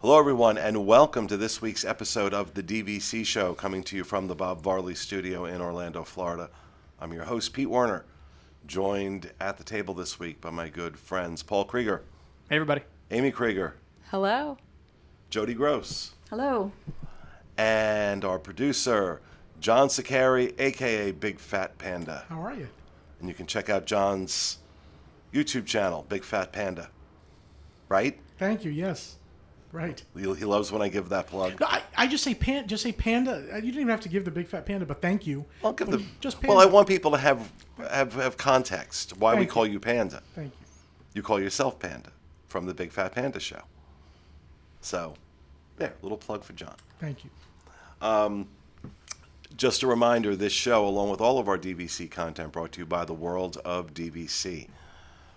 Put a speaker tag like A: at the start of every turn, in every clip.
A: Hello, everyone, and welcome to this week's episode of the DVC Show, coming to you from the Bob Varley Studio in Orlando, Florida. I'm your host, Pete Werner, joined at the table this week by my good friends Paul Krieger.
B: Hey, everybody.
A: Amy Krieger.
C: Hello.
A: Jody Gross.
C: Hello.
A: And our producer, John Sakari, a.k.a. Big Fat Panda.
D: How are you?
A: And you can check out John's YouTube channel, Big Fat Panda. Right?
D: Thank you. Yes. Right.
A: He loves when I give that plug.
D: No, I just say panda. You didn't even have to give the Big Fat Panda, but thank you.
A: I'll give the
D: just panda.
A: Well, I want people to have context. Why we call you Panda.
D: Thank you.
A: You call yourself Panda from the Big Fat Panda Show. So, there, little plug for John.
D: Thank you.
A: Just a reminder, this show, along with all of our DVC content, brought to you by the world of DVC,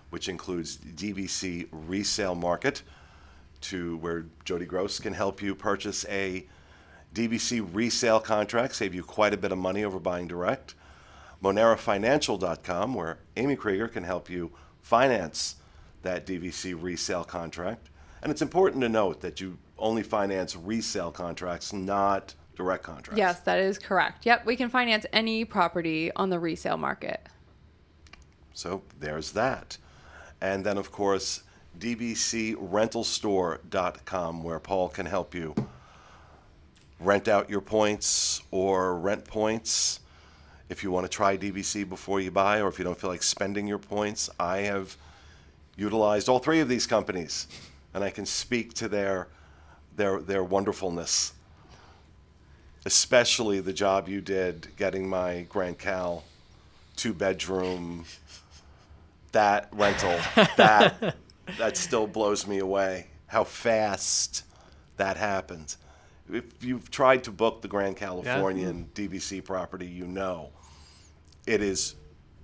A: which includes DVC Resale Market, where Jody Gross can help you purchase a DVC resale contract, save you quite a bit of money over buying direct. MoneraFinancial.com, where Amy Krieger can help you finance that DVC resale contract. And it's important to note that you only finance resale contracts, not direct contracts.
C: Yes, that is correct. Yep, we can finance any property on the resale market.
A: So there's that. And then, of course, DVCRentalStore.com, where Paul can help you rent out your points or rent points. If you want to try DVC before you buy, or if you don't feel like spending your points, I have utilized all three of these companies, and I can speak to their wonderfulness. Especially the job you did getting my Grand Cal 2-bedroom, that rental, that still blows me away, how fast that happened. If you've tried to book the Grand Californian DVC property, you know it is,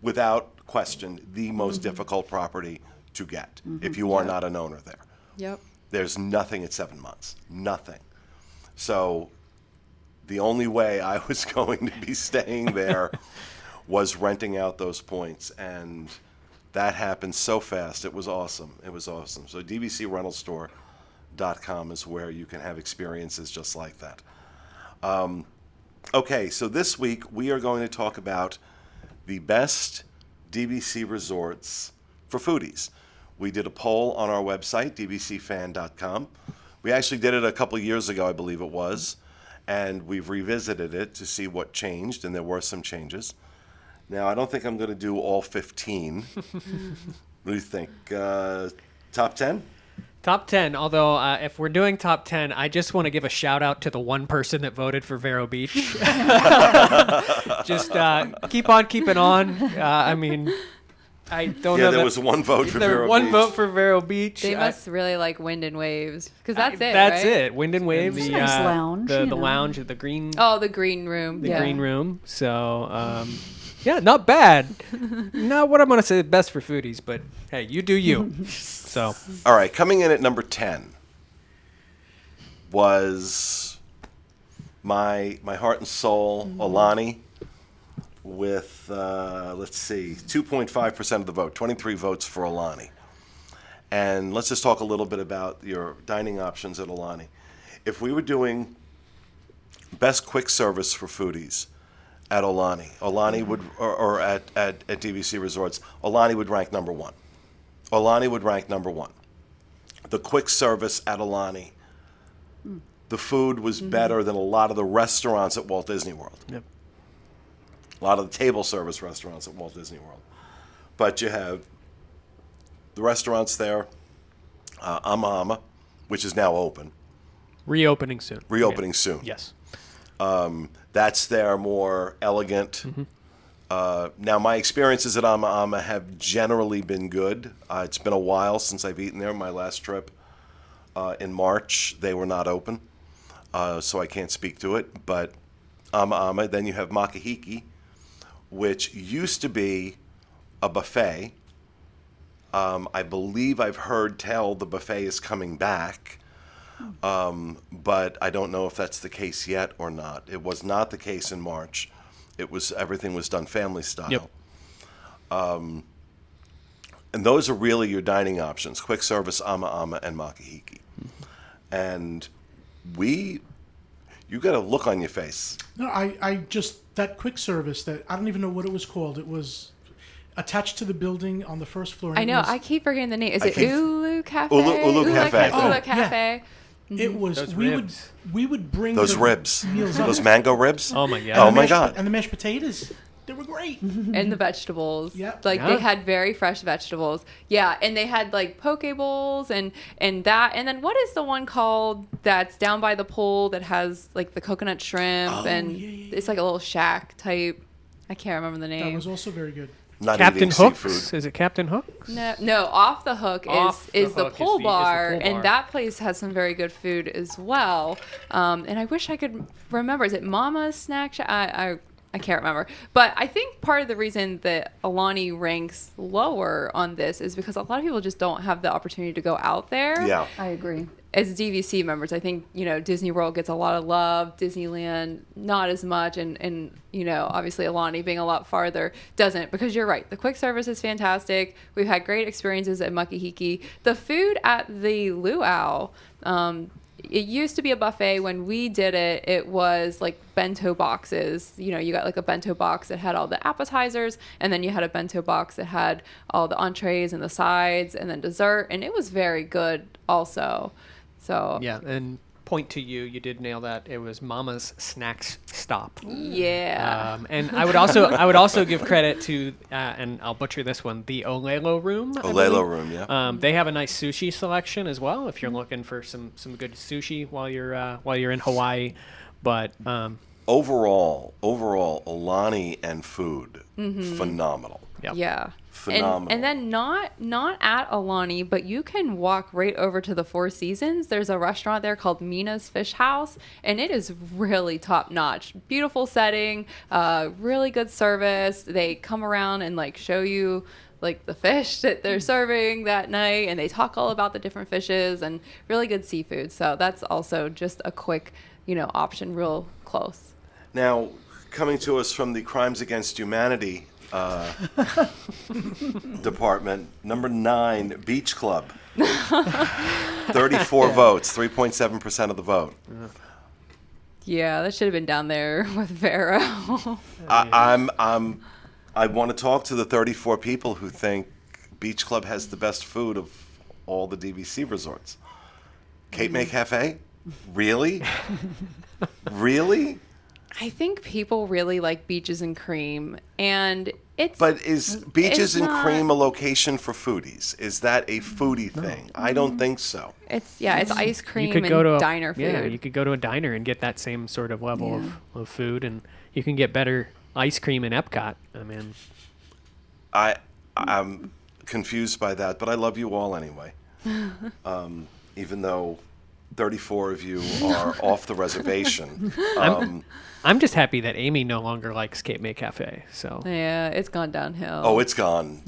A: without question, the most difficult property to get if you are not an owner there.
C: Yep.
A: There's nothing at 7 months. Nothing. So the only way I was going to be staying there was renting out those points, and that happened so fast. It was awesome. It was awesome. So DVCRentalStore.com is where you can have experiences just like that. Okay, so this week we are going to talk about the best DVC resorts for foodies. We did a poll on our website, DVCFAN.com. We actually did it a couple of years ago, I believe it was, and we've revisited it to see what changed, and there were some changes. Now, I don't think I'm going to do all 15. What do you think? Top 10?
B: Top 10, although if we're doing top 10, I just want to give a shout out to the one person that voted for Vero Beach. Just keep on keeping on. I mean, I don't know.
A: Yeah, there was one vote for Vero Beach.
B: One vote for Vero Beach.
C: They must really like Wind and Waves, because that's it,
B: That's
C: right?
B: it. Wind and Waves.
E: The nice lounge.
B: The lounge, the green.
C: Oh, the green room.
B: The green room. So, yeah, not bad. Not what I'm going to say best for foodies, but hey, you do you. So.
A: All right, coming in at number 10 was my heart and soul, Alani, with, let's see, 2.5% of the vote, 23 votes for Alani. And let's just talk a little bit about your dining options at Alani. If we were doing best quick service for foodies at Alani would, or at DVC Resorts, Alani would rank number one. Alani would rank number one. The quick service at Alani, the food was better than a lot of the restaurants at Walt Disney World.
B: Yep.
A: A lot of the table service restaurants at Walt Disney World. But you have the restaurants there, Ama Ama, which is now open.
B: Reopening soon.
A: Soon.
B: Yes.
A: That's their more elegant. Now, my experiences at Ama Ama have generally been good. It's been a while since I've eaten there. My last trip in March, they were not open, so I can't speak to it. But Ama Ama. Then you have Makahiki, which used to be a buffet. I believe I've heard tell the buffet is coming back. But I don't know if that's the case yet or not. It was not the case in March. Everything was done family style.
B: Yep.
A: And those are really your dining options: quick service, Ama Ama, and Makahiki. and you got a look on your face.
D: No, I just, that quick service that, I don't even know what it was called. It was attached to the building on the first floor. And
C: I
D: it
C: know.
D: was-
C: I keep forgetting the name. Is it Ulu Cafe?
A: Ulu Cafe.
C: Ulu
D: Oh,
C: Cafe.
D: It was,
B: Those
D: we
B: ribs.
D: would bring
A: Those
D: the
A: ribs,
D: meals up.
A: those mango ribs.
B: Oh my god.
A: Oh
D: And the
A: my
D: mashed-
A: God.
D: And the mashed potatoes, they were great.
C: And the vegetables.
D: Yep.
C: Like
B: Yeah.
C: they had very fresh vegetables. Yeah, and they had like poke bowls and that. And then what is the one called that's down by the pool that has like the coconut shrimp and
D: yeah.
C: it's like a little shack type. I can't remember the
D: That
C: name.
D: was also very good.
A: Not
B: Captain
A: eating
B: Hook's?
A: seafood.
B: Is it Captain Hook's?
C: No, Off the Hook
B: Off the
C: is the
B: Hook is
C: pool
B: the
C: bar,
B: pool bar.
C: and that place has some very good food as well. And I wish I could remember. Is it Mama's Snack Shack? I can't remember. But I think part of the reason that Alani ranks lower on this is because a lot of people just don't have the opportunity to go out there.
A: Yeah.
E: I agree.
C: As DVC members, I think, Disney World gets a lot of love, Disneyland not as much, and obviously Alani being a lot farther doesn't, because you're right. The quick service is fantastic. We've had great experiences at Makahiki. The food at the Luau, it used to be a buffet. When we did it, it was like bento boxes. You got like a bento box that had all the appetizers, and then you had a bento box that had all the entrees and the sides and then dessert, and it was very good also. So
B: Yeah, and point to you. You did nail that. It was Mama's Snacks Stop.
C: yeah.
B: And I would also give credit to, and I'll butcher this one, the Olelo Room. I
A: Olelo
B: believe.
A: Room, yeah.
B: They have a nice sushi selection as well if you're looking for some good sushi while you're in Hawaii. But
A: Overall, Alani and food, phenomenal.
B: yeah.
C: Yeah.
A: Phenomenal.
C: And then not at Alani, but you can walk right over to the Four Seasons. There's a restaurant there called Mina's Fish House, and it is really top notch. Beautiful setting, really good service. They come around and like show you like the fish that they're serving that night, and they talk all about the different fishes and really good seafood. So that's also just a quick, option real close.
A: Now, coming to us from the Crimes Against Humanity department, number 9, Beach Club. 34 votes, 3.7% of the vote.
C: Yeah, that should have been down there with Vero.
A: I want to talk to the 34 people who think Beach Club has the best food of all the DVC resorts. Cape May Cafe? Really? Really?
C: I think people really like Beaches and Cream, and it's.
A: But is Beaches and
C: not-
A: Cream a location for foodies? Is that a foodie thing? I don't think so.
C: It's ice cream
B: You could
C: and
B: go to
C: diner food.
B: Yeah, you could go to a diner and get that same sort of level of food, and you can get better ice cream in Epcot. I mean,
A: I'm confused by that, but I love you all anyway. Even though 34 of you are off the reservation.
B: I'm just happy that Amy no longer likes Cape May Cafe. So
C: Yeah, it's gone downhill.
A: Oh, it's gone.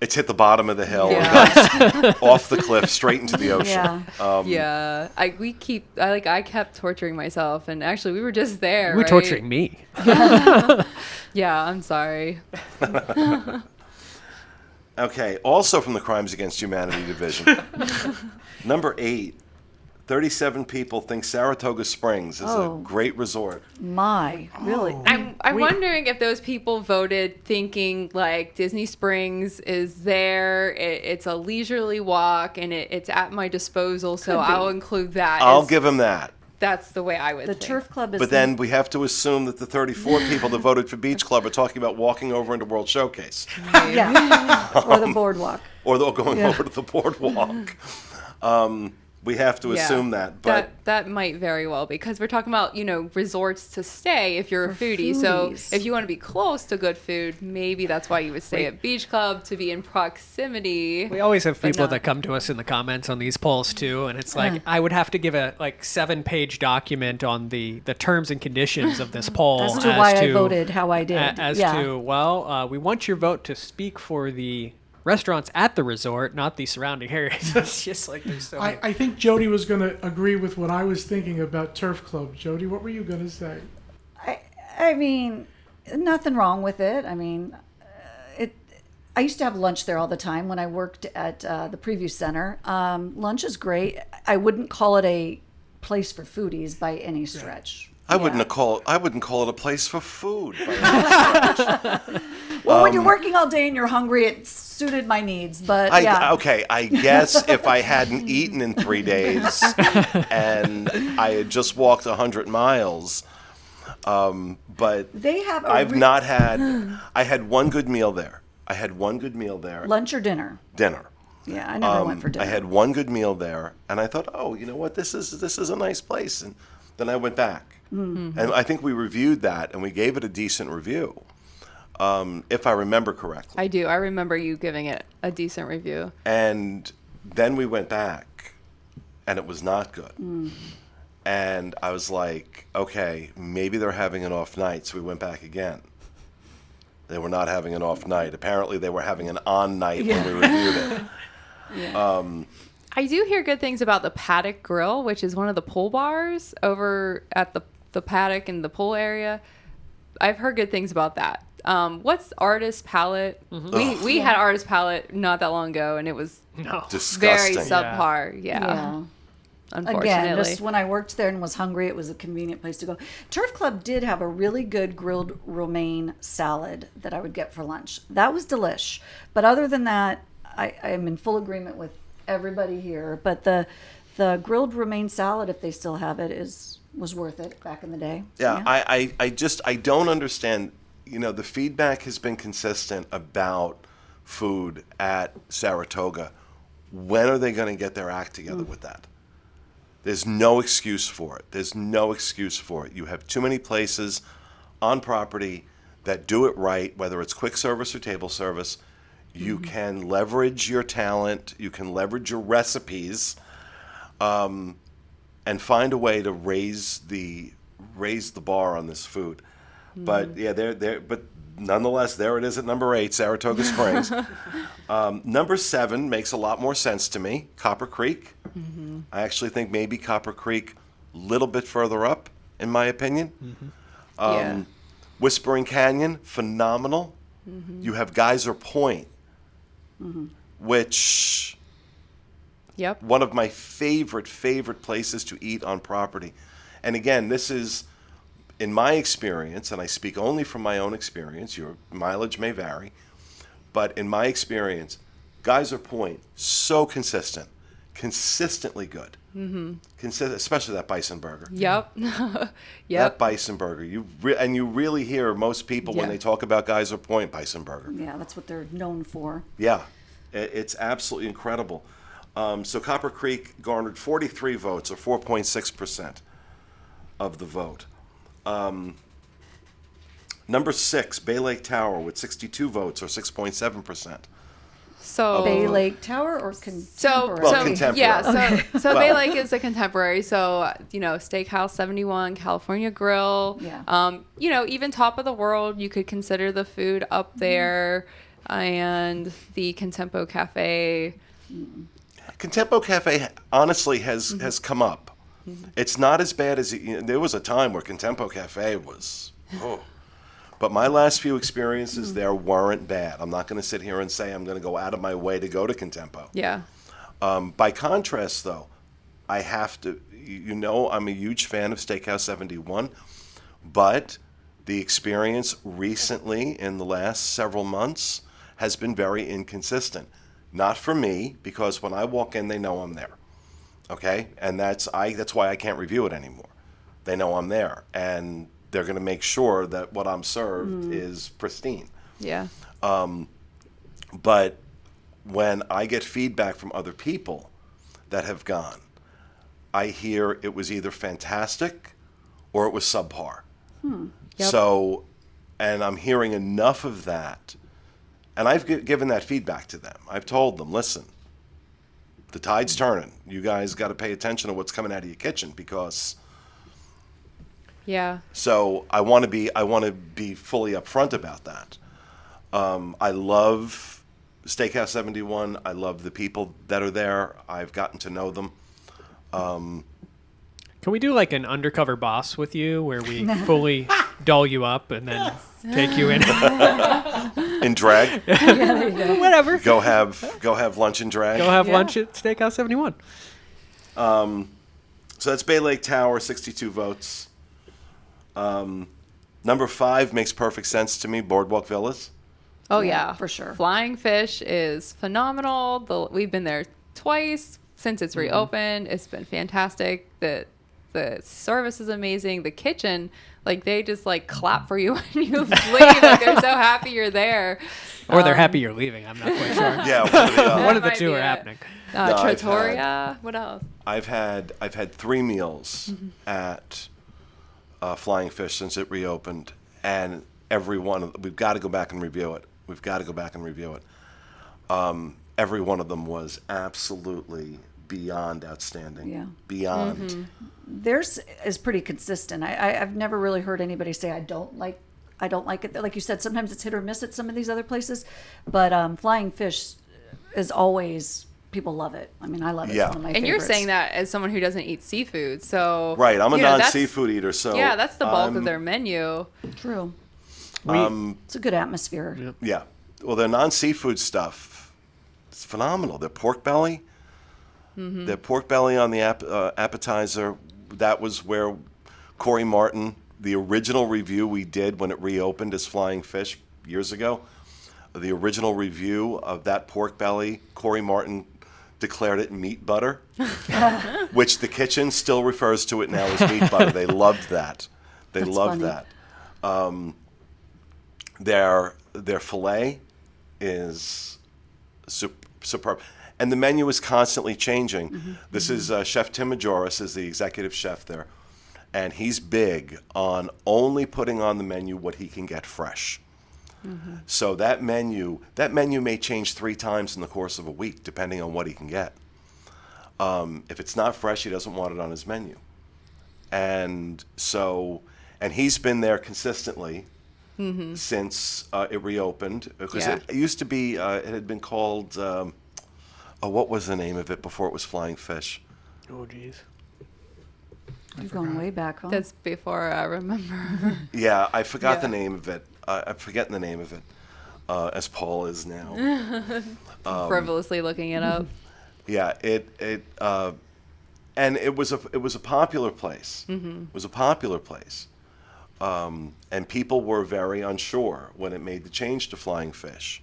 A: It's hit the bottom of the hill,
C: Yeah.
A: and gone off the cliff, straight into the ocean.
E: Yeah.
C: Yeah, I kept torturing myself, and actually we were just there.
B: you were
C: right?
B: torturing me.
C: Yeah, I'm sorry.
A: Okay, also from the Crimes Against Humanity division. Number 8, 37 people think Saratoga Springs is
E: Oh.
A: a great resort.
E: My, really?
C: I'm wondering if those people voted thinking like Disney Springs is there, it's a leisurely walk, and it's at my disposal, so
E: Could be.
C: I'll include that.
A: I'll
C: as-
A: give him that.
C: That's the way I would
E: The
C: think.
E: Turf Club is.
A: But then we have to assume that the 34 people that voted for Beach Club are talking about walking over into World Showcase
E: Yeah. Or the boardwalk.
A: or they're going over to the boardwalk. We have to
C: Yeah.
A: assume that. But
C: that might very well, because we're talking about resorts to stay if you're a
E: For
C: foodie. So
E: foodies.
C: if you want to be close to good food, maybe that's why you would stay at Beach Club, to be in proximity.
B: We always have
C: But
B: people
C: not-
B: that come to us in the comments on these polls too, and it's like I would have to give a 7-page document on the terms and conditions of this poll
E: As to why I voted how I did.
B: we want your vote to speak for the restaurants at the resort, not the surrounding areas. It's just like there's so many.
D: I think Jody was going to agree with what I was thinking about Turf Club. Jody, what were you going to say?
E: I mean, nothing wrong with it. I mean, I used to have lunch there all the time when I worked at the Preview Center. Lunch is great. I wouldn't call it a place for foodies by any stretch.
A: I wouldn't call it a place for food.
E: Well, when you're working all day and you're hungry, it suited my needs. But
A: Okay, I guess if I hadn't eaten in 3 days and I had just walked 100 miles, but
E: they have.
A: I had one good meal there.
E: Lunch or dinner?
A: Dinner.
E: Yeah, I never went for dinner.
A: I had one good meal there, and I thought, oh, you know what, this is a nice place, and then I went back, and I think we reviewed that, and we gave it a decent review, if I remember correctly.
C: I do. I remember you giving it a decent review.
A: And then we went back, and it was not good. And I was like, okay, maybe they're having an off night, so we went back again. They were not having an off night. Apparently, they were having an on night when we reviewed it.
C: I do hear good things about the Paddock Grill, which is one of the pool bars over at the Paddock and the pool area. I've heard good things about that. What's Artist Palette? We had Artist Palette not that long ago, and it was
A: Disgusting.
C: very subpar. Yeah. Unfortunately.
E: Again, just when I worked there and was hungry, it was a convenient place to go. Turf Club did have a really good grilled romaine salad that I would get for lunch. That was delish. But other than that, I am in full agreement with everybody here. But the grilled romaine salad, if they still have it, was worth it back in the day.
A: Yeah. I don't understand. You know, the feedback has been consistent about food at Saratoga. When are they going to get their act together with that? There's no excuse for it. You have too many places on property that do it right, whether it's quick service or table service. You can leverage your talent. You can leverage your recipes, and find a way to raise the bar on this food. But but nonetheless, there it is at number 8, Saratoga Springs. Number 7 makes a lot more sense to me. Copper Creek. I actually think maybe Copper Creek a little bit further up, in my opinion. Whispering Canyon, phenomenal. You have Geyser Point, which one of my favorite places to eat on property. And again, this is, in my experience, and I speak only from my own experience, your mileage may vary, but in my experience, Geyser Point, so consistently good. Especially that bison burger.
C: Yep.
A: That bison burger. You really hear most people when they talk about Geyser Point, bison burger.
E: Yeah, that's what they're known for.
A: Yeah, it's absolutely incredible. So Copper Creek garnered 43 votes, or 4.6% of the vote. Number 6, Bay Lake Tower with 62 votes, or 6.7%.
C: So
E: Bay Lake Tower or contemporary?
A: Contemporary.
C: Yeah, so Bay Lake is a contemporary. So, Steakhouse 71, California Grill.
E: Yeah.
C: Even Top of the World, you could consider the food up there. And the Contempo Cafe.
A: Contempo Cafe, honestly, has come up. It's not as bad as there was a time where Contempo Cafe was. But my last few experiences there weren't bad. I'm not going to sit here and say I'm going to go out of my way to go to Contempo.
C: Yeah.
A: By contrast, though, I have to, I'm a huge fan of Steakhouse 71, but the experience recently in the last several months has been very inconsistent. Not for me, because when I walk in, they know I'm there. Okay? And that's why I can't review it anymore. They know I'm there. And they're going to make sure that what I'm served is pristine.
C: Yeah.
A: But when I get feedback from other people that have gone, I hear it was either fantastic or it was subpar.
C: Yep.
A: So, and I'm hearing enough of that. And I've given that feedback to them. I've told them, listen, the tide's turning. You guys got to pay attention to what's coming out of your kitchen, because...
C: Yeah.
A: So I want to be fully upfront about that. I love Steakhouse 71. I love the people that are there. I've gotten to know them.
B: Can we do like an undercover boss with you, where we fully doll you up and then take you in?
A: In drag.
B: Whatever.
A: Go have lunch in drag.
B: Go have lunch at Steakhouse 71.
A: So that's Bay Lake Tower, 62 votes. Number 5 makes perfect sense to me, Boardwalk Villas.
C: Oh
E: Yeah,
C: yeah,
E: for sure.
C: Flying Fish is phenomenal. We've been there twice since it's reopened. It's been fantastic. The service is amazing. The kitchen, like they just like clap for you when you leave. Like they're so happy you're there.
B: Or they're happy you're leaving. I'm not quite sure.
A: Yeah,
B: One of the
C: might
B: two
C: be
B: are
C: it.
B: happening.
A: I've
C: Trattoria. What else?
A: I've had 3 meals at Flying Fish since it reopened, and every one of we've got to go back and review it. Every one of them was absolutely beyond outstanding.
E: Yeah.
A: Beyond.
E: Theirs is pretty consistent. I've never really heard anybody say I don't like it. Like you said, sometimes it's hit or miss at some of these other places, but Flying Fish is always, people love it. I mean, I love it.
A: Yeah.
E: It's one of my
C: And you're
E: favorites.
C: saying that as someone who doesn't eat seafood, so
A: Right, I'm a
C: you know, that's-
A: non-seafood eater, so
C: Yeah, that's the bulk of their menu.
E: True.
B: We,
E: It's a good atmosphere.
A: Yeah. Well, their non-seafood stuff, it's phenomenal. Their pork belly, their pork belly on the appetizer, that was where Corey Martin, the original review we did when it reopened as Flying Fish years ago, the original review of that pork belly, Corey Martin declared it meat butter, which the kitchen still refers to it now as meat butter. They loved that. They
E: That's
A: loved
E: funny.
A: that. Their fillet is superb, and the menu is constantly changing. This is Chef Tim Majoris is the executive chef there, and he's big on only putting on the menu what he can get fresh. So that menu may change 3 times in the course of a week, depending on what he can get. If it's not fresh, he doesn't want it on his menu, and he's been there consistently. Since it reopened, because
C: Yeah.
A: it used to be, it had been called, what was the name of it before it was Flying Fish?
B: oh, geez.
E: You're going way back, huh?
C: That's before I remember.
A: Yeah, I forgot the
C: Yeah.
A: name of it. I'm forgetting the name of it, as Paul is now.
C: Frivolously looking it up.
A: Yeah, and it was a popular place. It was a popular place. And people were very unsure when it made the change to Flying Fish,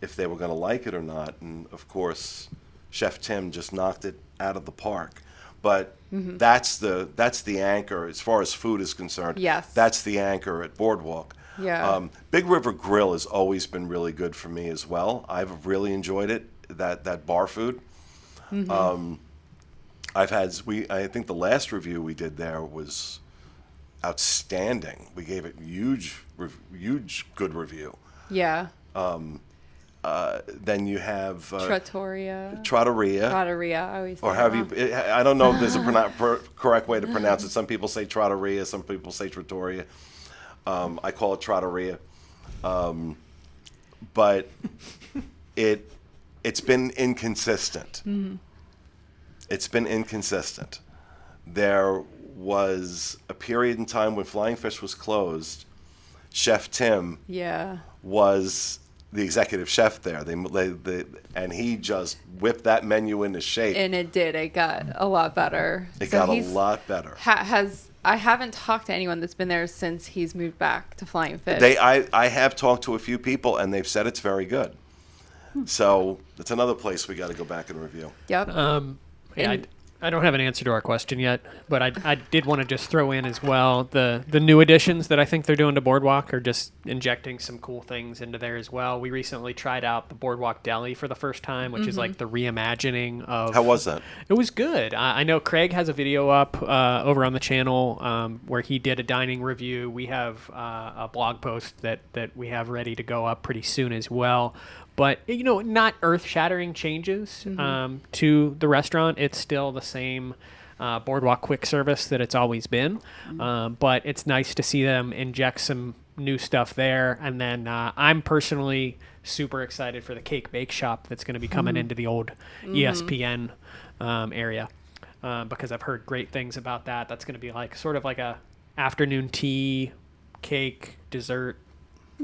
A: if they were going to like it or not. And of course, Chef Tim just knocked it out of the park. But that's the anchor as far as food is concerned.
C: Yes.
A: That's the anchor at Boardwalk.
C: Yeah.
A: Big River Grill has always been really good for me as well. I've really enjoyed it. That bar food. I think the last review we did there was outstanding. We gave it huge good review.
C: Yeah.
A: Then you have
C: Trattoria.
A: Trattoria,
C: I always say
A: or
C: it
A: have
C: wrong.
A: you? I don't know if there's a correct way to pronounce it. Some people say Trattoria, some people say Trattoria. I call it Trattoria, but it's been inconsistent. It's been inconsistent. There was a period in time when Flying Fish was closed. Chef Tim
C: Yeah.
A: was the executive chef there. And he just whipped that menu into shape.
C: And it did. It got a lot better.
A: It
C: So
A: got a
C: he's-
A: lot better.
C: I haven't talked to anyone that's been there since he's moved back to Flying Fish.
A: I have talked to a few people, and they've said it's very good. So it's another place we got to go back and review.
C: Yep.
B: Yeah,
C: And-
B: I don't have an answer to our question yet, but I did want to just throw in as well the new additions that I think they're doing to Boardwalk are just injecting some cool things into there as well. We recently tried out the Boardwalk Deli for the first time, which is like the reimagining of...
A: How was that?
B: It was good. I know Craig has a video up over on the channel where he did a dining review. We have a blog post that we have ready to go up pretty soon as well. But, you know, not earth-shattering changes to the restaurant. It's still the same Boardwalk quick service that it's always been. But it's nice to see them inject some new stuff there. And then I'm personally super excited for the cake bake shop that's going to be coming into the old ESPN area because I've heard great things about that. That's going to be like sort of like a afternoon tea, cake, dessert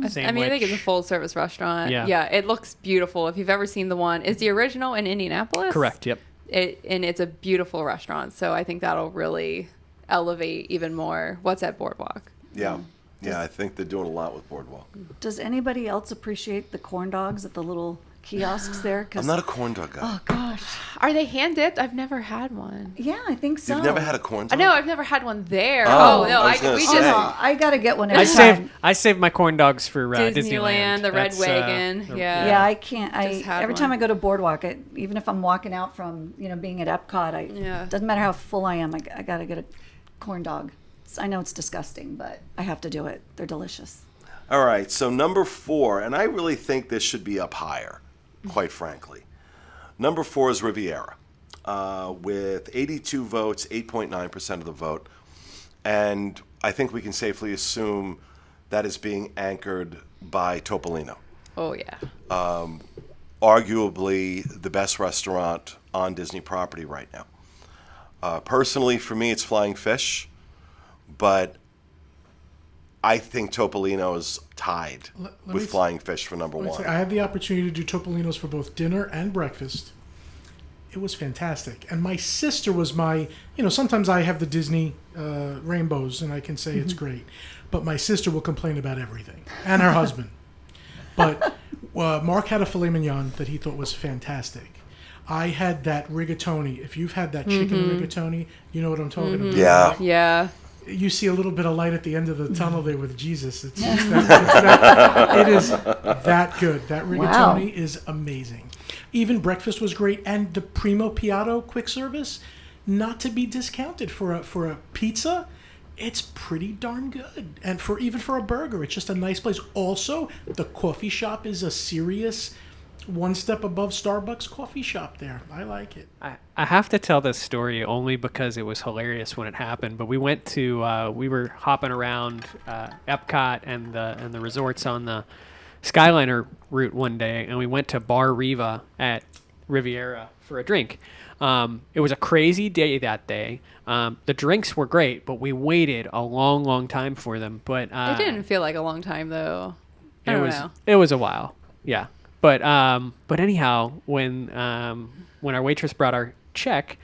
B: Sandwich.
C: I think it's a full service restaurant.
B: Yeah.
C: Yeah, it looks beautiful. If you've ever seen the one, is the original in Indianapolis?
B: Correct. Yep.
C: And it's a beautiful restaurant. So I think that'll really elevate even more what's at Boardwalk.
A: Yeah. Yeah, I think they're doing a lot with Boardwalk.
E: Does anybody else appreciate the corn dogs at the little kiosks there?
A: I'm not a corn dog guy.
E: Oh gosh.
C: Are they hand dipped? I've never had one.
E: Yeah, I think so.
A: You've never had a corn dog?
C: No, I've never had one there.
A: Oh,
C: Oh, no,
A: I was gonna
C: we
A: say.
C: just
E: No, I gotta get one every
B: I
E: time.
B: saved my corn dogs for
C: Disneyland,
B: Disneyland.
C: the Red
B: That's,
C: Wagon. Yeah.
E: Yeah, I can't.
C: Just had
E: Every time
C: one.
E: I go to Boardwalk, even if I'm walking out from being at Epcot,
C: Yeah.
E: doesn't matter how full I am, I gotta get a corn dog. I know it's disgusting, but I have to do it. They're delicious.
A: All right, so number 4, and I really think this should be up higher, quite frankly. Number 4 is Riviera, with 82 votes, 8.9% of the vote. And I think we can safely assume that is being anchored by Topolino.
C: Oh, yeah.
A: Arguably the best restaurant on Disney property right now. Personally, for me, it's Flying Fish, but I think Topolino is tied
D: Let me
A: with
D: s-
A: Flying Fish for number
D: I would
A: 1.
D: say I had the opportunity to do Topolino's for both dinner and breakfast. It was fantastic. And my sister was sometimes I have the Disney rainbows and I can say it's great. But my sister will complain about everything. And her husband. But Mark had a filet mignon that he thought was fantastic. I had that rigatoni. If you've had that chicken rigatoni, you know what I'm talking about.
A: Yeah.
C: Yeah.
D: You see a little bit of light at the end of the tunnel there with Jesus. It is that good. That rigatoni is amazing. Even breakfast was great, and the Primo Piatto quick service, not to be discounted for a pizza. It's pretty darn good, and even for a burger, it's just a nice place. Also, the coffee shop is a serious one step above Starbucks coffee shop there. I like it.
B: I have to tell this story only because it was hilarious when it happened. But we went to we were hopping around Epcot and the resorts on the Skyliner route one day, and we went to Bar Riva at Riviera for a drink. It was a crazy day that day. The drinks were great, but we waited a long, long time for them. But
C: It didn't feel like a long time, though. I don't know.
B: It was a while. Yeah. But anyhow, when our waitress brought our check,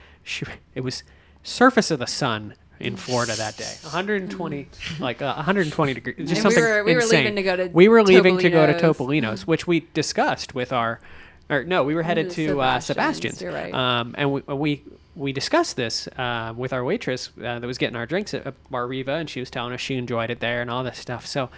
B: it was surface of the sun in Florida that day. 120 120 degrees. Just
C: And
B: something
C: we were
B: insane.
C: leaving to go to
B: We were leaving to go to
C: Topolino's.
B: Topolino's, which we discussed with we were headed to
C: Sebastian's,
B: Sebastian's.
C: you're right.
B: And we discussed this with our waitress that was getting our drinks at Bar Riva, and she was telling us she enjoyed it there and all this stuff. So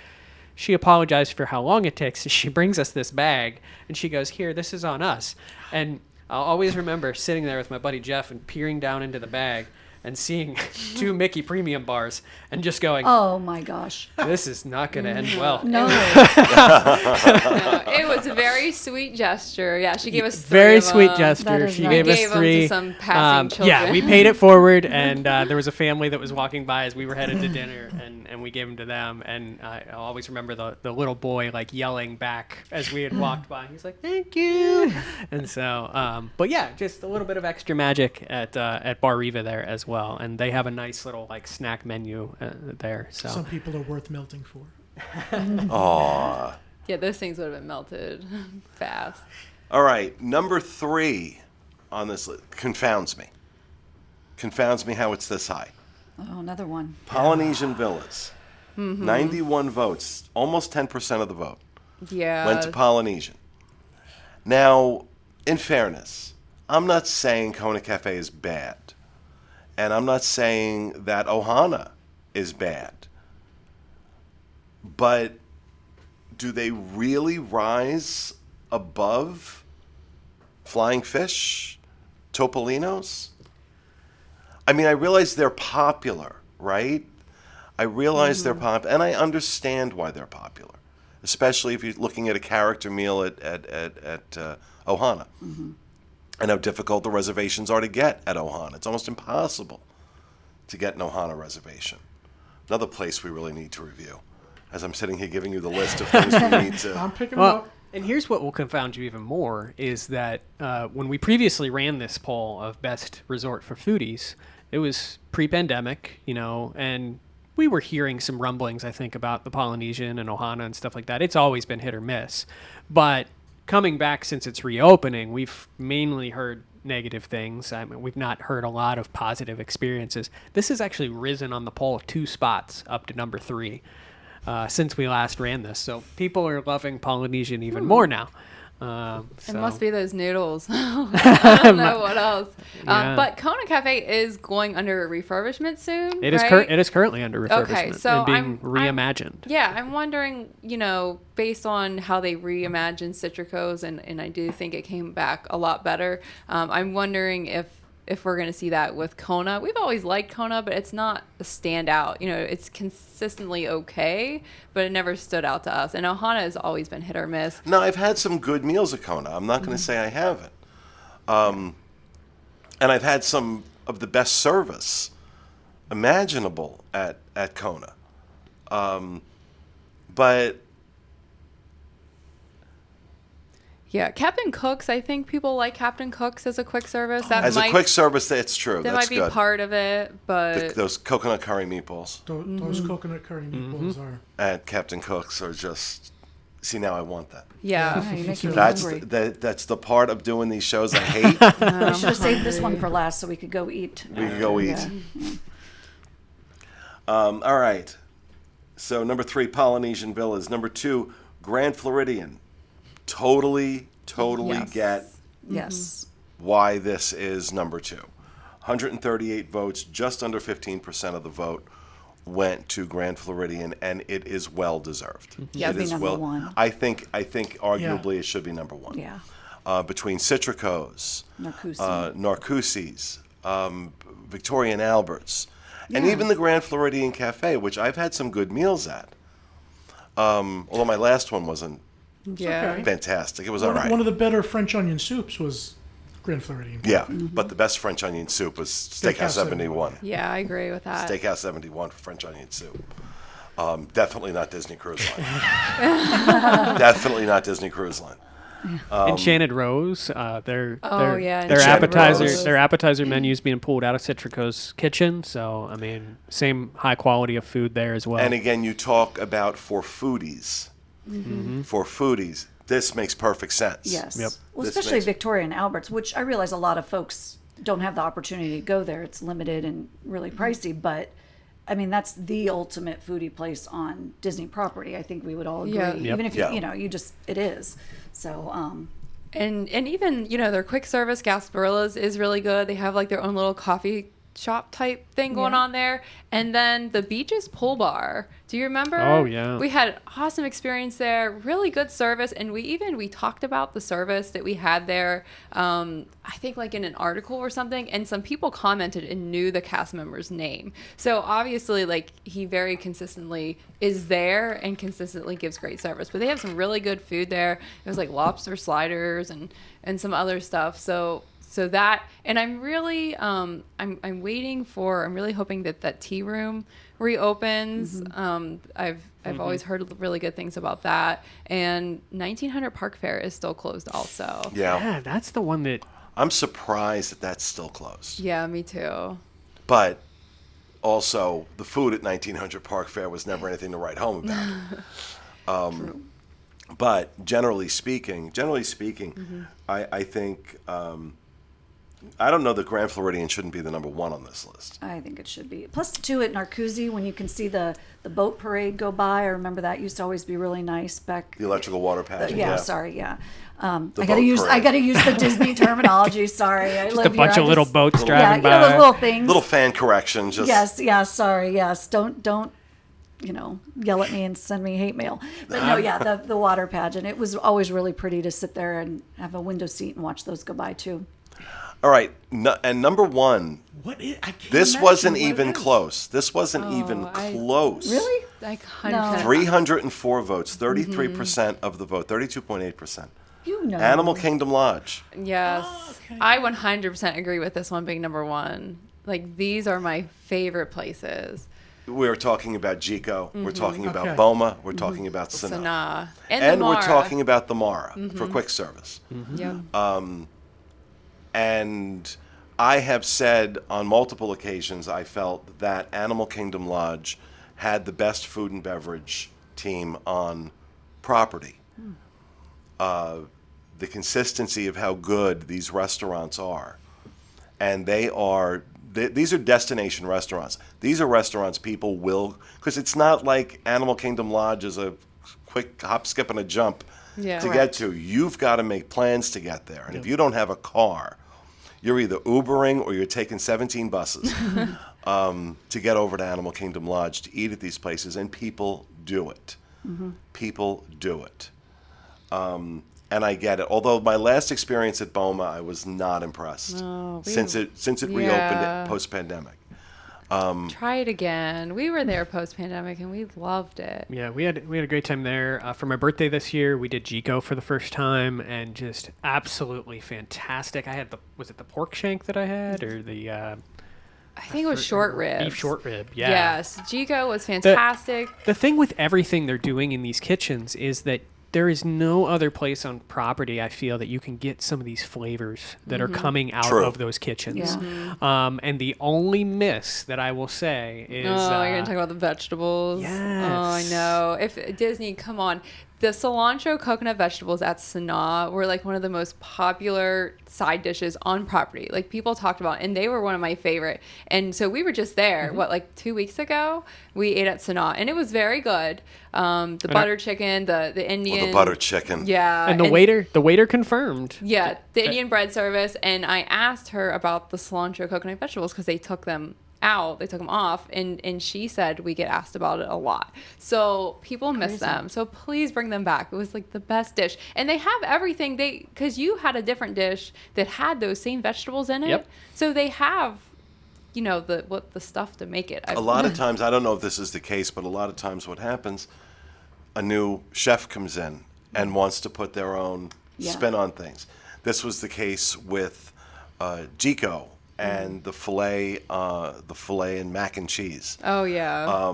B: she apologized for how long it takes. She brings us this bag, and she goes, "Here, this is on us." And I'll always remember sitting there with my buddy Jeff and peering down into the bag and seeing 2 Mickey Premium bars and just going,
E: Oh my gosh.
B: "This is not going to end well."
E: No.
C: No, it was a very sweet gesture. Yeah, she gave us 3
B: Very
C: of
B: sweet
C: them.
E: That
B: gesture.
E: is
B: She
E: nice.
B: gave us
C: Gave 'em to
B: 3.
C: some passing
B: Yeah,
C: children.
B: we paid it forward, and there was a family that was walking by as we were headed to dinner, and we gave them to them. And I'll always remember the little boy like yelling back as we had walked by. He's like, "Thank you." And so, but yeah, just a little bit of extra magic at Bar Riva there as well. And they have a nice little like snack menu there. So
D: Some people are worth melting for.
A: Aw.
C: Yeah, those things would have been melted fast.
A: All right, number 3 on this list confounds me. Confounds me how it's this high.
E: Oh, another one.
A: Polynesian Villas. 91 votes, almost 10% of the vote
C: Yeah.
A: went to Polynesian. Now, in fairness, I'm not saying Kona Cafe is bad. And I'm not saying that Ohana is bad. But do they really rise above Flying Fish, Topolino's? I mean, I realize they're popular, right? I realize they're popular, and I understand why they're popular, especially if you're looking at a character meal at Ohana. And how difficult the reservations are to get at Ohana. It's almost impossible to get an Ohana reservation. Another place we really need to review. As I'm sitting here giving you the list of things we need to...
D: I'm picking them
B: Well,
D: up.
B: and here's what will confound you even more is that when we previously ran this poll of best resort for foodies, it was pre-pandemic, and we were hearing some rumblings, I think, about the Polynesian and Ohana and stuff like that. It's always been hit or miss. But coming back since it's reopening, we've mainly heard negative things. I mean, we've not heard a lot of positive experiences. This has actually risen on the poll 2 spots up to number 3 since we last ran this. So people are loving Polynesian even more now.
C: It must be those noodles. I don't know what else.
B: Yeah.
C: But Kona Cafe is going under refurbishment soon.
B: It is
C: right?
B: it is currently under refurbishment
C: Okay, so
B: and being
C: I'm
B: reimagined.
C: Yeah, I'm wondering, based on how they reimagined Citrico's, and I do think it came back a lot better. I'm wondering if we're going to see that with Kona. We've always liked Kona, but it's not a standout. It's consistently okay, but it never stood out to us. And Ohana has always been hit or miss.
A: No, I've had some good meals at Kona. I'm not going to say I haven't. And I've had some of the best service imaginable at Kona. But
C: Yeah, Captain Cook's. I think people like Captain Cook's as a quick service.
A: as a quick service, that's true.
C: That
A: That's
C: might be
A: good.
C: part of it, but
A: Those coconut curry meatballs
D: Those coconut curry meatballs are.
A: at Captain Cook's are just. See, now I want that.
C: yeah.
E: Yeah, you make me
A: That's
E: hungry.
A: that's the part of doing these shows I hate.
E: We should have saved this one for last so we could go eat.
A: We can go eat.
E: Yeah.
A: All right. So number 3, Polynesian Villas. Number 2, Grand Floridian. Totally
C: Yes.
A: get
E: Yes.
A: why this is number 2. 138 votes, just under 15% of the vote went to Grand Floridian, and it is well deserved.
C: Yeah,
A: It
E: be
A: is
E: number one.
A: I think arguably it should be number 1.
E: Yeah.
A: Between Citrico's,
E: Narcoossee.
A: Narcoossee's, Victoria and Albert's, and
E: Yeah.
A: even the Grand Floridian Cafe, which I've had some good meals at. Although my last one wasn't
C: Yeah.
D: okay.
A: fantastic. It was all right.
D: One of the better French onion soups was Grand Floridian.
A: Yeah, but the best French onion soup was Steakhouse 71.
C: Yeah, I agree with that.
A: Steakhouse 71 for French onion soup. Definitely not Disney Cruise Line. Definitely not Disney Cruise Line.
B: Enchanted Rose, their
C: Enchanted
B: appetizer
C: Rose.
B: their appetizer menu's being pulled out of Citrico's kitchen. So I mean, same high quality of food there as well.
A: And again, you talk about for foodies. For foodies, this makes perfect sense.
E: Yes.
B: Yep.
E: Well,
A: This
E: especially
A: makes-
E: Victoria and Albert's, which I realize a lot of folks don't have the opportunity to go there. It's limited and really pricey, but I mean, that's the ultimate foodie place on Disney property. I think we would all agree.
C: Yeah.
B: Yep.
E: Even if
A: Yeah.
E: it is. So,
C: And even, their quick service Gasparilla's is really good. They have like their own little coffee shop type thing going
E: Yeah.
C: on there. And then the Beaches Pool Bar. Do you remember?
B: Oh, yeah.
C: We had an awesome experience there. Really good service. And we talked about the service that we had there, I think like in an article or something. And some people commented and knew the cast member's name. So obviously like he very consistently is there and consistently gives great service. But they have some really good food there. It was like lobster sliders and some other stuff. So that, and I'm really, I'm really hoping that tea room reopens. I've always heard really good things about that. And 1900 Park Fair is still closed also.
A: Yeah.
B: that's the one that
A: I'm surprised that that's still closed.
C: Yeah, me too.
A: But also, the food at 1900 Park Fair was never anything to write home about. But generally speaking, I think I don't know that Grand Floridian shouldn't be the number 1 on this list.
E: I think it should be. Plus, too, at Narcoossee, when you can see the boat parade go by, I remember that used to always be really nice back.
A: The electrical water pageant.
E: Yeah, sorry, yeah. I
A: boat
E: gotta use
A: parade.
E: the Disney terminology. Sorry, I
B: just
E: live
B: a bunch
E: here.
B: of little boats
E: Yeah,
B: driving
E: you know
B: by.
E: those little things.
A: Little fan correction. Just
E: Yes, sorry, yes. Don't yell at me and send me hate mail. But no, yeah, the water pageant. It was always really pretty to sit there and have a window seat and watch those go by too.
A: All right, and number 1,
D: What is, I can't
A: this
D: imagine
A: wasn't
D: what
A: even
D: it is.
A: close. This wasn't even close.
E: Really?
C: Like
E: No.
C: 100%.
A: 304 votes, 33% of the vote, 32.8%.
E: You know.
A: Animal Kingdom Lodge.
C: Yes.
D: okay.
C: I 100% agree with this one being number 1. Like these are my favorite places.
A: We're talking about Jico. We're talking about
D: Okay.
A: Boma. We're talking about
C: So
A: Sanaa.
C: nah.
A: And
C: the
A: we're
C: Mara.
A: talking about the Mara for quick service.
C: Yep.
A: And I have said on multiple occasions I felt that Animal Kingdom Lodge had the best food and beverage team on property. The consistency of how good these restaurants are. And these are destination restaurants. These are restaurants people will, because it's not like Animal Kingdom Lodge is a quick hop, skip, and a jump to get to. You've got to make plans to get there. And if you don't have a car, you're either Ubering or you're taking 17 buses to get over to Animal Kingdom Lodge to eat at these places. And people do it. People do it. And I get it. Although my last experience at Boma, I was not impressed since it reopened post-pandemic.
C: Try it again. We were there post-pandemic and we loved it.
B: Yeah, we had a great time there. For my birthday this year, we did Jico for the first time, and just absolutely fantastic. I had was it the pork shank that I had, or the?
C: I think it was short rib.
B: Beef short rib. Yeah.
C: Yes, Jico was fantastic.
B: The thing with everything they're doing in these kitchens is that there is no other place on property, I feel, that you can get some of these flavors that are coming out of those kitchens.
E: Yeah.
B: And the only miss that I will say is...
C: you're going to talk about the vegetables?
B: Yes.
C: Oh, I know. If Disney, come on. The cilantro coconut vegetables at Sanaa were like one of the most popular side dishes on property. Like people talked about, and they were one of my favorite. And so we were just there, like 2 weeks ago? We ate at Sanaa, and it was very good. The butter chicken, the Indian.
A: The butter chicken.
C: Yeah.
B: And the waiter confirmed.
C: Yeah, the Indian bread service. And I asked her about the cilantro coconut vegetables because they took them out, they took them off, and she said we get asked about it a lot, so people miss them, so please bring them back. It was like the best dish, and they have everything, because you had a different dish that had those same vegetables in it. So they have the stuff to make it.
A: A lot of times, I don't know if this is the case, but a lot of times what happens, a new chef comes in and wants to put their own spin on things. This was the case with Jico and the filet and mac and cheese.
C: Oh yeah.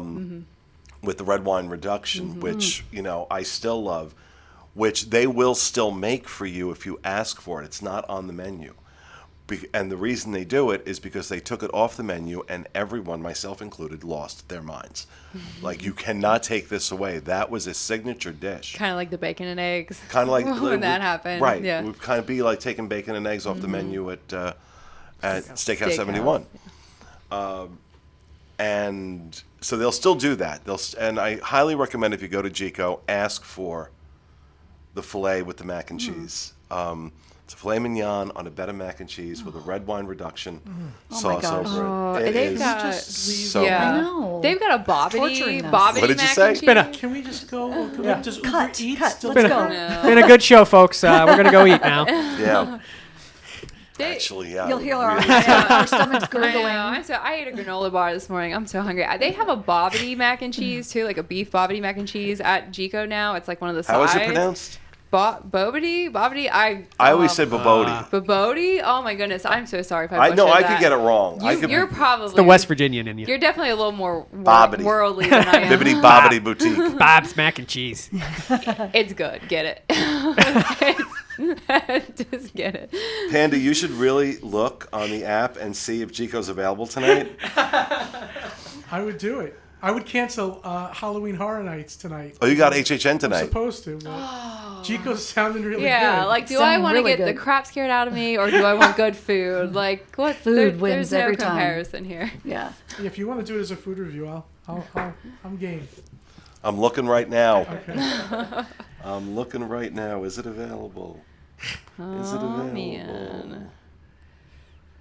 A: With the red wine reduction, which I still love, which they will still make for you if you ask for it. It's not on the menu, and the reason they do it is because they took it off the menu, and everyone, myself included, lost their minds. Like, you cannot take this away. That was a signature dish.
C: Kind of like the bacon and eggs.
A: Kind of like
C: when that happened.
A: Right.
C: Yeah.
A: It would kind of be like taking bacon and eggs off the menu at Steakhouse 71. And so they'll still do that. And I highly recommend, if you go to Jico, ask for the filet with the mac and cheese. It's a filet mignon on a bed of mac and cheese with a red wine reduction sauce over it. It
C: they've
A: is
C: got-
A: so
C: yeah.
A: good.
E: I know.
C: They've got a
E: Torturing us.
C: bobbity
A: What did you
C: mac
A: say?
C: and
B: Spin
C: cheese.
D: Can we just go? Can we just Uber
E: Cut.
D: Eats?
E: Let's
D: Still-
E: go.
C: No.
B: Been a good show, folks. We're gonna go eat now.
A: Yeah.
C: They-
A: Actually, yeah.
E: You'll hear our,
A: really-
E: our stomachs
C: I
E: gurgling.
C: know. I ate a granola bar this morning. I'm so hungry. They have a bobbity mac and cheese too, like a beef bobbity mac and cheese at Jico now. It's like one of the sides.
A: How is it pronounced?
C: Bobbity. I
A: always said Babodi.
C: Babodi. Oh my goodness, I'm so sorry if I
A: I
C: butchered
A: know I
C: that.
A: could get it wrong.
C: You're probably
B: The West Virginian in you.
C: You're definitely a little more
A: Bobbity.
C: worldly than I am.
A: Bibbidi Bobbidi Boutique.
B: Bob's mac and cheese.
C: It's good. Get it. Just get it.
A: Panda, you should really look on the app and see if Jico's available tonight.
D: I would do it. I would cancel Halloween Horror Nights tonight.
A: Oh, you got HHN
D: I'm
A: tonight.
D: supposed to. But Chico's sounding really
C: Yeah,
D: good.
C: like, do I
E: Sound
C: want to
E: really
C: get the
E: good.
C: crap scared out of me, or do I want good food? Like, what?
E: Food wins
C: there's no
E: every time.
C: comparison here.
E: Yeah.
D: If you want to do it as a food review, I'm game.
A: I'm looking right now.
D: Okay.
A: I'm looking right now. Is it available? Is it available?
C: Man.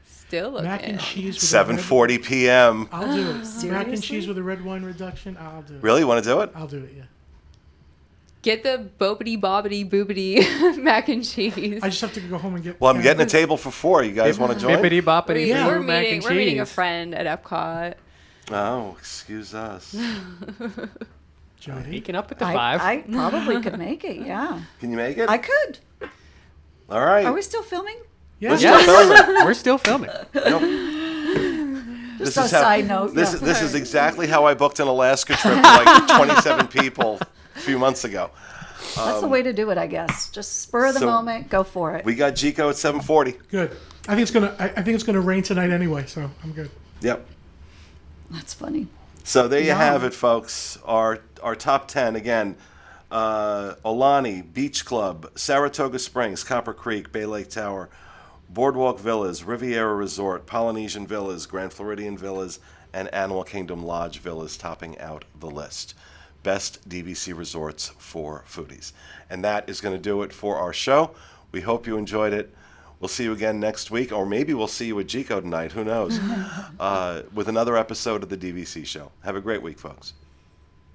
C: Still looking.
D: Mac and cheese with a red-
A: 7:40 p.m.
D: I'll do it. Mac and
E: Seriously?
D: cheese with a red wine reduction. I'll do it.
A: Really? You want to do it?
D: I'll do it. Yeah.
C: Get the bobbity bobbity boobity mac and cheese.
D: I just have to go home and get.
A: Well, I'm getting a table for 4. You guys want to join?
B: Bippity boppity
D: Yeah.
C: We're
B: boo, mac
C: meeting.
B: and
C: We're meeting a
B: cheese.
C: friend at Epcot.
A: Oh, excuse us.
D: Jody.
B: Peeking up at the
E: I,
B: 5.
E: I probably could make it. Yeah.
A: Can you make it?
E: I could.
A: All right.
E: Are we still filming?
D: Yeah.
A: Let's
B: Yeah.
A: start filming.
B: We're still filming.
A: Nope.
E: Just a side note.
A: This,
E: yeah.
A: this is exactly how I booked an Alaska trip for like 27 people a few months ago.
E: That's the way to do it, I guess. Just spur of the
A: so
E: moment, go for it.
A: We got Jico at 7:40.
D: Good. I think it's gonna rain tonight anyway, so I'm good.
A: Yep.
E: That's funny.
A: So there you
E: Yum.
A: have it, folks. Our top 10 again. Olani Beach Club, Saratoga Springs, Copper Creek, Bay Lake Tower, Boardwalk Villas, Riviera Resort, Polynesian Villas, Grand Floridian Villas, and Animal Kingdom Lodge Villas topping out the list. Best DVC resorts for foodies. And that is going to do it for our show. We hope you enjoyed it. We'll see you again next week, or maybe we'll see you at GCO tonight. Who knows? With another episode of the DVC show. Have a great week, folks.